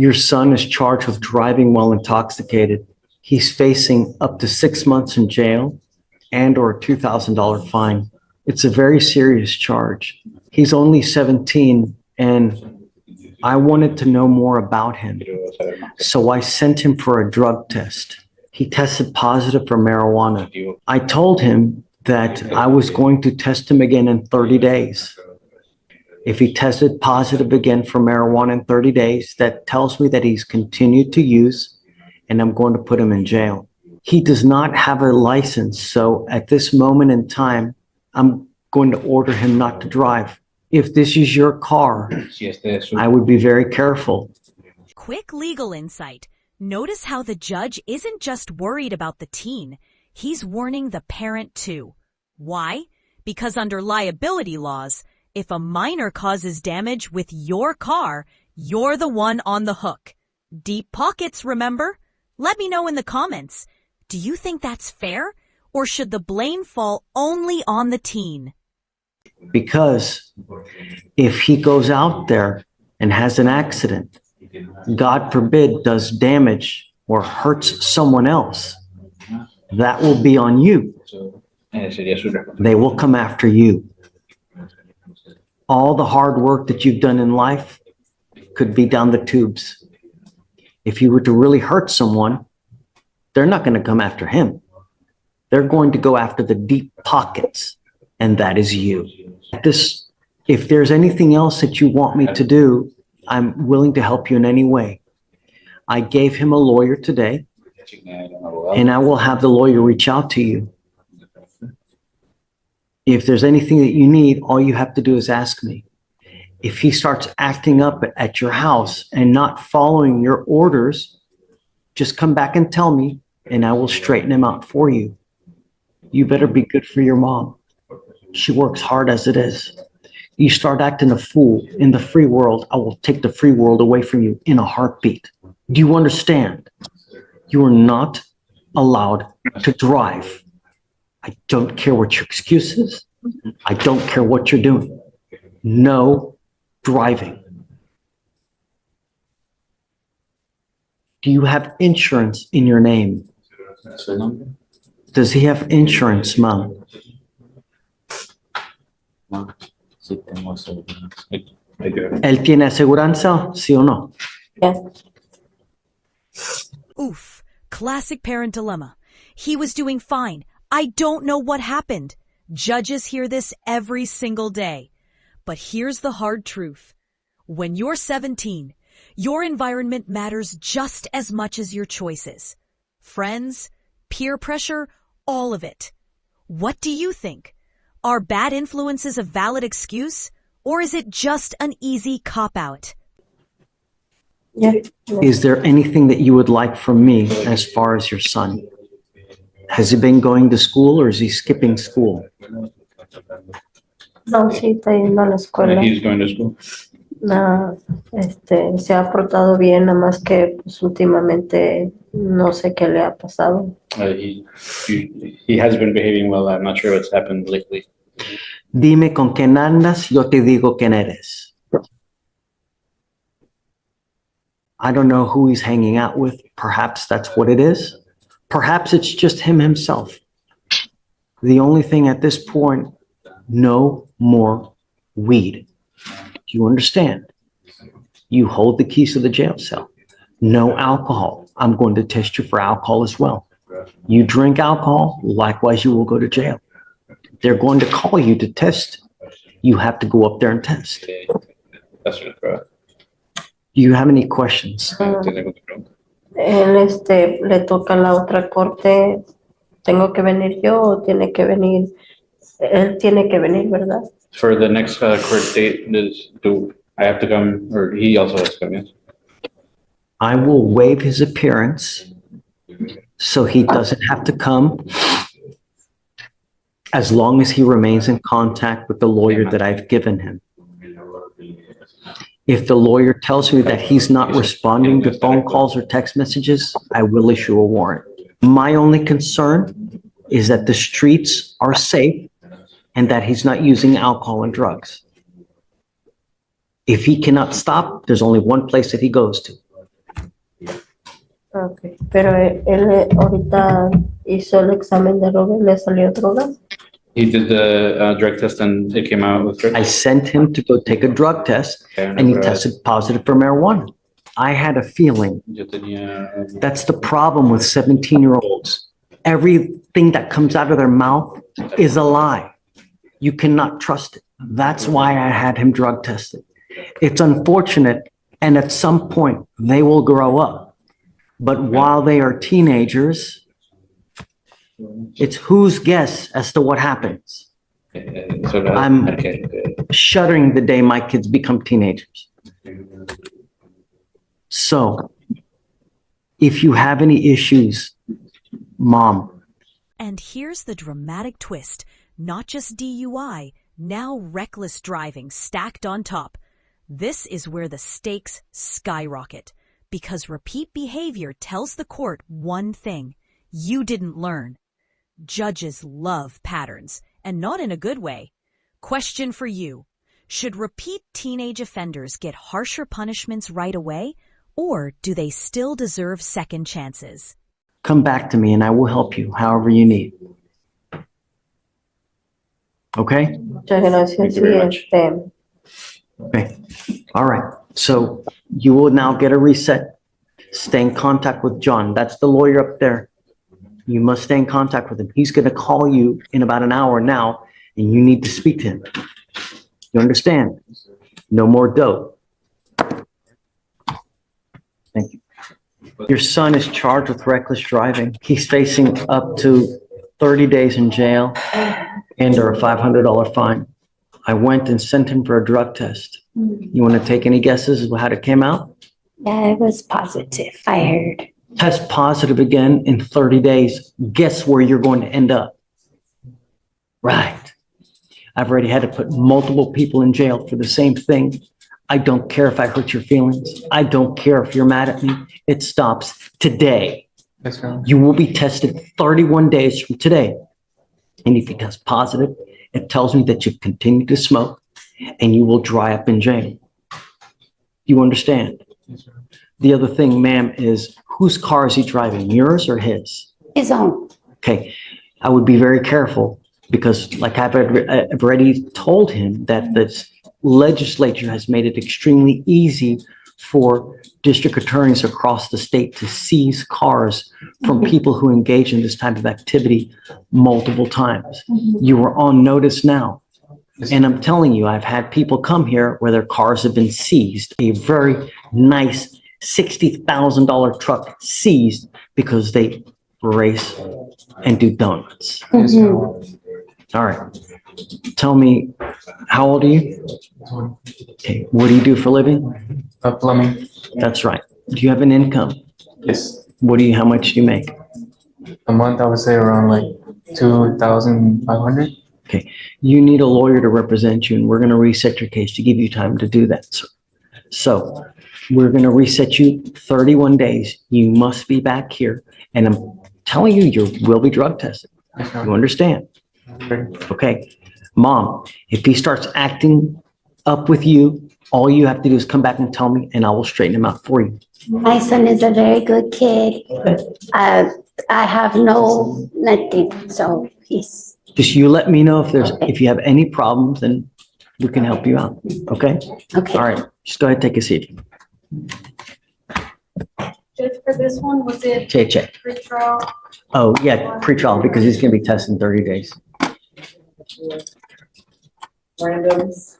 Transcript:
Your son is charged with driving while intoxicated. He's facing up to 6 months in jail and or a $2,000 fine. It's a very serious charge. He's only 17, and I wanted to know more about him. So I sent him for a drug test. He tested positive for marijuana. I told him that I was going to test him again in 30 days. If he tested positive again for marijuana in 30 days, that tells me that he's continued to use, and I'm going to put him in jail. He does not have a license, so at this moment in time, I'm going to order him not to drive. If this is your car, I would be very careful. Quick legal insight. Notice how the judge isn't just worried about the teen. He's warning the parent too. Why? Because under liability laws, if a minor causes damage with your car, you're the one on the hook. Deep pockets, remember? Let me know in the comments. Do you think that's fair? Or should the blame fall only on the teen? Because if he goes out there and has an accident, God forbid, does damage or hurts someone else, that will be on you. They will come after you. All the hard work that you've done in life could be down the tubes. If you were to really hurt someone, they're not going to come after him. They're going to go after the deep pockets, and that is you. If there's anything else that you want me to do, I'm willing to help you in any way. I gave him a lawyer today, and I will have the lawyer reach out to you. If there's anything that you need, all you have to do is ask me. If he starts acting up at your house and not following your orders, just come back and tell me, and I will straighten him out for you. You better be good for your mom. She works hard as it is. You start acting a fool in the free world, I will take the free world away from you in a heartbeat. Do you understand? You are not allowed to drive. I don't care what your excuse is. I don't care what you're doing. No driving. Do you have insurance in your name? Does he have insurance, Mom? ¿Él tiene aseguranza, sí o no? Yes. Oof. Classic parent dilemma. He was doing fine. I don't know what happened. Judges hear this every single day. But here's the hard truth. When you're 17, your environment matters just as much as your choices. Friends, peer pressure, all of it. What do you think? Are bad influences a valid excuse, or is it just an easy cop-out? Yeah. Is there anything that you would like from me as far as your son? Has he been going to school or is he skipping school? No, sí, está yendo a la escuela. He's going to school. No, se ha portado bien, nada más que pues, últimamente no sé qué le ha pasado. He has been behaving well. I'm not sure what's happened lately. Dime con quién andas, yo te digo quién eres. I don't know who he's hanging out with. Perhaps that's what it is. Perhaps it's just him himself. The only thing at this point, no more weed. Do you understand? You hold the keys to the jail cell. No alcohol. I'm going to test you for alcohol as well. You drink alcohol, likewise you will go to jail. They're going to call you to test. You have to go up there and test. That's correct. Do you have any questions? Él le toca la otra corte. ¿Tengo que venir yo o tiene que venir? Él tiene que venir, ¿verdad? For the next court date, do I have to come, or he also has to come? Yes. I will waive his appearance so he doesn't have to come as long as he remains in contact with the lawyer that I've given him. If the lawyer tells me that he's not responding to phone calls or text messages, I will issue a warrant. My only concern is that the streets are safe and that he's not using alcohol and drugs. If he cannot stop, there's only one place that he goes to, Okay. Pero él ahorita hizo el examen de droga y le salió droga. He did the drug test and it came out with drugs. I sent him to go take a drug test and he tested positive for marijuana. I had a feeling Yo tenía, that's the problem with 17-year-olds. Everything that comes out of their mouth is a lie. You cannot trust it. That's why I had him drug tested. It's unfortunate, and at some point they will grow up. But while they are teenagers, it's whose guess as to what happens. I'm- okay. Shuddering the day my kids become teenagers. So if you have any issues, Mom, And here's the dramatic twist. Not just DUI, now reckless driving stacked on top. This is where the stakes skyrocket. Because repeat behavior tells the court one thing: you didn't learn. Judges love patterns, and not in a good way. Question for you: should repeat teenage offenders get harsher punishments right away, or do they still deserve second chances? come back to me and I will help you however you need. Okay? Muchas gracias. Thank you very Sí, much. Okay. All right. So you will now get a reset. Stay in contact with John. That's the lawyer up there. You must stay in contact with him. He's going to call you in about an hour now, and you need to speak to him. You understand? No more dope. Thank you. Your son is charged with reckless driving. He's facing up to 30 days in jail and or a $500 fine. I went and sent him for a drug test. You want to take any guesses as to how it came out? Yeah, it was positive, I heard. Test positive again in 30 days. Guess where you're going to end up? Right. I've already had to put multiple people in jail for the same thing. I don't care if I hurt your feelings. I don't care if you're mad at me. It stops today. Yes, sir. You will be tested 31 days from today. And if you test positive, it tells me that you've continued to smoke and you will dry up in jail. You understand? Yes, sir. The other thing, ma'am, is whose car is he driving, yours or his? His own. Okay, I would be very careful because like I've already told him that this legislature has made it extremely easy for district attorneys across the state to seize cars from people who engage in this type of activity multiple times. You are on notice now. And I'm telling you, I've had people come here where their cars have been seized, a very nice $60,000 truck seized because they race and do donuts. Yes, sir. All right. Tell me, how old are you? Okay. What do you do for a living? Plumbing. That's right. Do you have an income? Yes. How much do you make? A month, I would say around like 2,500. Okay. You need a lawyer to represent you, and we're going to reset your case to give you time to do that, sir. So we're going to reset you 31 days. You must be back here. And I'm telling you, you will be drug tested. Yes, sir. You understand? Okay. Mom, if he starts acting up with you, all you have to do is come back and tell me, and I will straighten him out for you. My son is a very good kid. I have nothing, so he's, Just you let me know if you have any problems, and we can help you out. Okay? okay. All right. Just go ahead, take a seat. Judge, for this one, was it Check. pre-trial? Oh, yeah, pre-trial, because he's going to be tested in 30 days. Randoms?